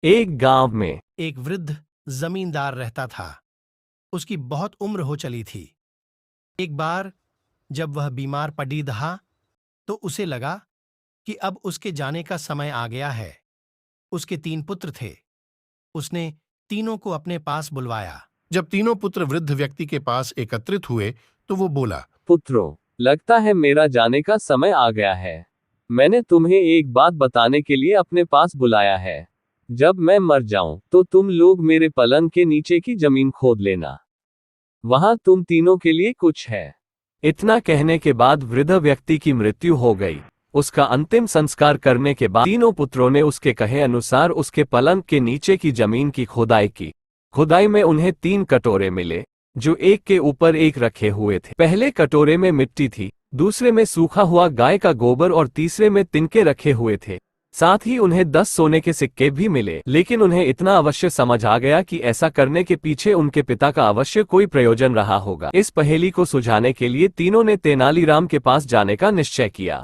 एक गांव में एक वृद्ध जमींदार रहता था। उसकी बहुत उम्र हो चली थी। एक बार जब वह बीमार पड़ी रहा तो उसे लगा कि अब उसके जाने का समय आ गया है। उसके 3 पुत्र थे। उसने तीनों को अपने पास बुलवाया। जब तीनों पुत्र वृद्ध व्यक्ति के पास एकत्रित हुए तो वो बोला, पुत्रों, लगता है मेरा जाने का समय आ गया है। मैंने तुम्हें एक बात बताने के लिए अपने पास बुलाया है। जब मैं मर जाऊं तो तुम लोग मेरे पलंग के नीचे की जमीन खोद लेना। वहां तुम तीनों के लिए कुछ है। इतना कहने के बाद वृद्ध व्यक्ति की मृत्यु हो गई। उसका अंतिम संस्कार करने के बाद तीनों पुत्रों ने उसके कहे अनुसार उसके पलंग के नीचे की जमीन की खुदाई की। खुदाई में उन्हें 3 कटोरे मिले, जो एक के ऊपर एक रखे हुए थे। पहले कटोरे में मिट्टी थी, दूसरे में सूखा हुआ गाय का गोबर और तीसरे में तिनके रखे हुए थे। साथ ही उन्हें 10 सोने के सिक्के भी मिले। लेकिन उन्हें इतना अवश्य समझ आ गया कि ऐसा करने के पीछे उनके पिता का अवश्य कोई प्रयोजन रहा होगा। इस पहेली को सुलझाने के लिए तीनों ने तेनालीराम के पास जाने का निश्चय किया।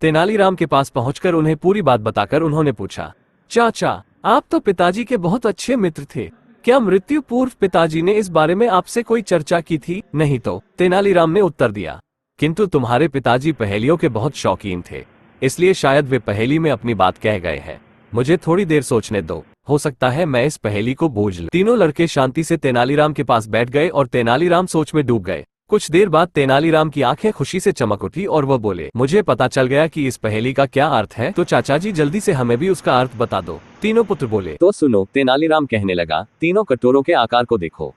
तेनालीराम के पास पहुंचकर उन्हें पूरी बात बताकर उन्होंने पूछा, चाचा, आप तो पिताजी के बहुत अच्छे मित्र थे। क्या मृत्यु पूर्व पिताजी ने इस बारे में आपसे कोई चर्चा की थी? नहीं तो, तेनालीराम ने उत्तर दिया। किंतु तुम्हारे पिताजी पहेलियों के बहुत शौकीन थे, इसलिए शायद वे पहेली में अपनी बात कह गए हैं। मुझे थोड़ी देर सोचने दो, हो सकता है मैं इस पहेली को बूझ लूं। तीनों लड़के शांति से तेनालीराम के पास बैठ गए और तेनालीराम सोच में डूब गए। कुछ देर बाद तेनालीराम की आंखें खुशी से चमक उठी और वह बोले, मुझे पता चल गया कि इस पहेली का क्या अर्थ है। तो चाचा जी जल्दी से हमें भी उसका अर्थ बता दो। तीनों पुत्र बोले, तो सुनो। तेनालीराम कहने लगा, तीनों कटोरों के आकार को देखो,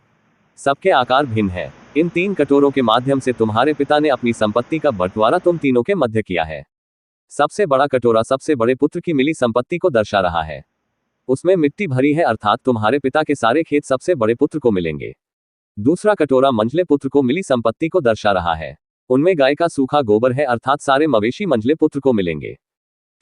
सबके आकार भिन्न है। इन 3 कटोरों के माध्यम से तुम्हारे पिता ने अपनी संपत्ति का बंटवारा तुम तीनों के मध्य किया है। सबसे बड़ा कटोरा सबसे बड़े पुत्र की मिली संपत्ति को दर्शा रहा है। उसमें मिट्टी भरी है, अर्थात तुम्हारे पिता के सारे खेत सबसे बड़े पुत्र को मिलेंगे। दूसरा कटोरा मंझले पुत्र को मिली संपत्ति को दर्शा रहा है। उनमें गाय का सूखा गोबर है, अर्थात सारे मवेशी मंझले पुत्र को मिलेंगे।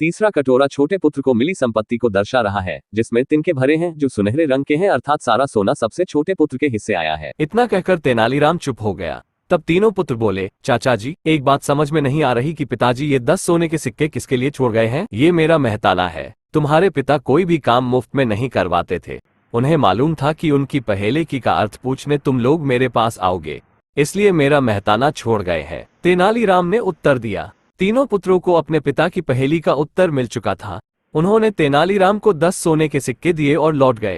तीसरा कटोरा छोटे पुत्र को मिली संपत्ति को दर्शा रहा है, जिसमें तिनके भरे हैं, जो सुनहरे रंग के हैं, अर्थात सारा सोना सबसे छोटे पुत्र के हिस्से आया है। इतना कहकर तेनालीराम चुप हो गया। तब तीनों पुत्र बोले, चाचा जी, एक बात समझ में नहीं आ रही कि पिताजी ये 10 सोने के सिक्के किसके लिए छोड़ गए हैं? ये मेरा महताला है। तुम्हारे पिता कोई भी काम मुफ्त में नहीं करवाते थे। उन्हें मालूम था कि उनकी पहेली की का अर्थ पूछने तुम लोग मेरे पास आओगे, इसलिए मेरा महताना छोड़ गए हैं। तेनालीराम ने उत्तर दिया। तीनों पुत्रों को अपने पिता की पहेली का उत्तर मिल चुका था। उन्होंने तेनालीराम को 10 सोने के सिक्के दिए और लौट गए।